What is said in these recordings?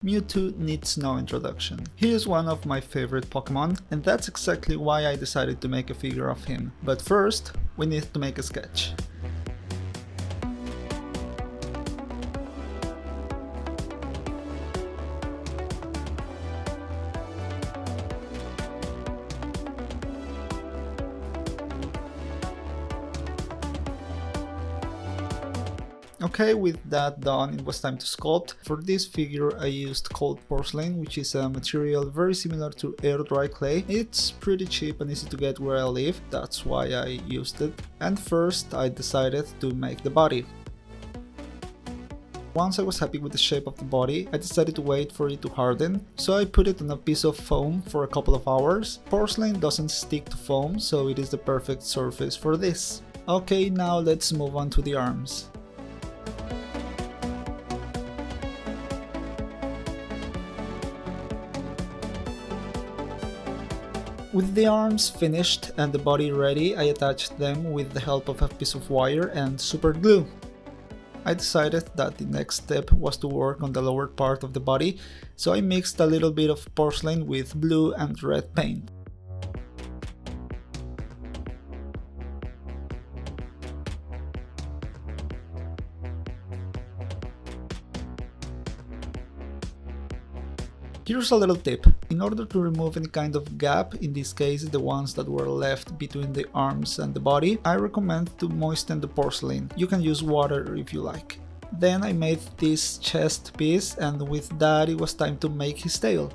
Mewtwo needs no introduction. He is one of my favorite Pokemon, and that's exactly why I decided to make a figure of him. But first, we need to make a sketch. Okay, with that done, it was time to sculpt. For this figure I used cold porcelain, which is a material very similar to air dry clay. It's pretty cheap and easy to get where I live, that's why I used it. And first I decided to make the body. Once I was happy with the shape of the body, I decided to wait for it to harden, so I put it on a piece of foam for a couple of hours. Porcelain doesn't stick to foam, so it is the perfect surface for this. Okay, now let's move on to the arms. With the arms finished and the body ready, I attached them with the help of a piece of wire and super glue. I decided that the next step was to work on the lower part of the body, so I mixed a little bit of porcelain with blue and red paint. Here's a little tip. In order to remove any kind of gap, in this case the ones that were left between the arms and the body, I recommend to moisten the porcelain. You can use water if you like. Then I made this chest piece, and with that it was time to make his tail.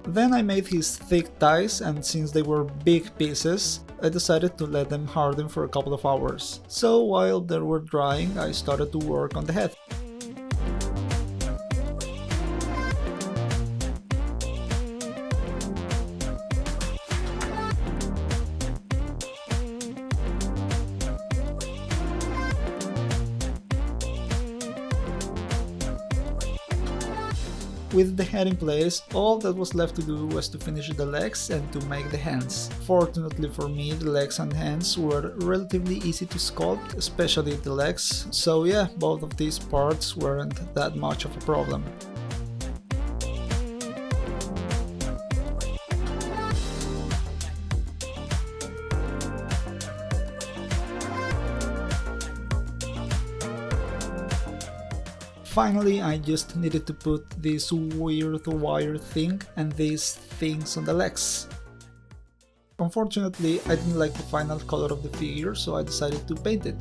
Then I made his thick thighs, and since they were big pieces, I decided to let them harden for a couple of hours. So while they were drying, I started to work on the head. With the head in place, all that was left to do was to finish the legs and to make the hands. Fortunately for me, the legs and hands were relatively easy to sculpt, especially the legs, so yeah, both of these parts weren't that much of a problem. Finally, I just needed to put this weird wire thing and these things on the legs. Unfortunately, I didn't like the final color of the figure, so I decided to paint it.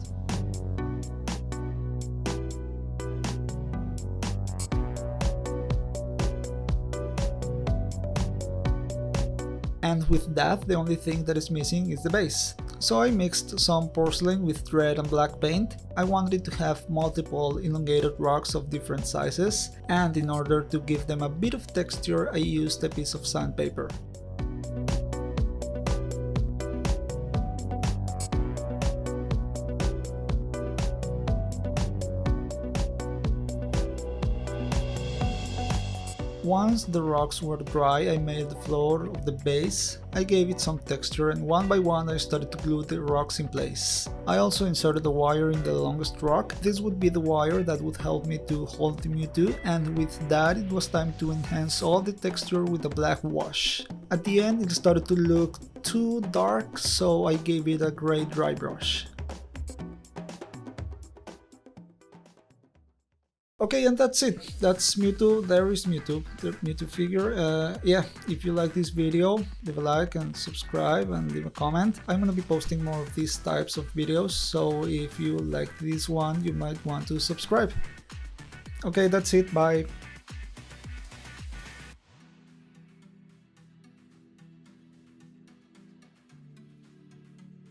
And with that, the only thing that is missing is the base. So I mixed some porcelain with red and black paint. I wanted it to have multiple elongated rocks of different sizes, and in order to give them a bit of texture, I used a piece of sandpaper. Once the rocks were dry, I made the floor of the base. I gave it some texture, and one by one I started to glue the rocks in place. I also inserted a wire in the longest rock. This would be the wire that would help me to hold the Mewtwo, and with that it was time to enhance all the texture with a black wash. At the end it started to look too dark, so I gave it a gray dry brush. Okay, and that's it. That's Mewtwo. There is Mewtwo, the Mewtwo figure. Yeah, if you like this video, leave a like and subscribe and leave a comment. I'm gonna be posting more of these types of videos, so if you like this one, you might want to subscribe. Okay, that's it. Bye.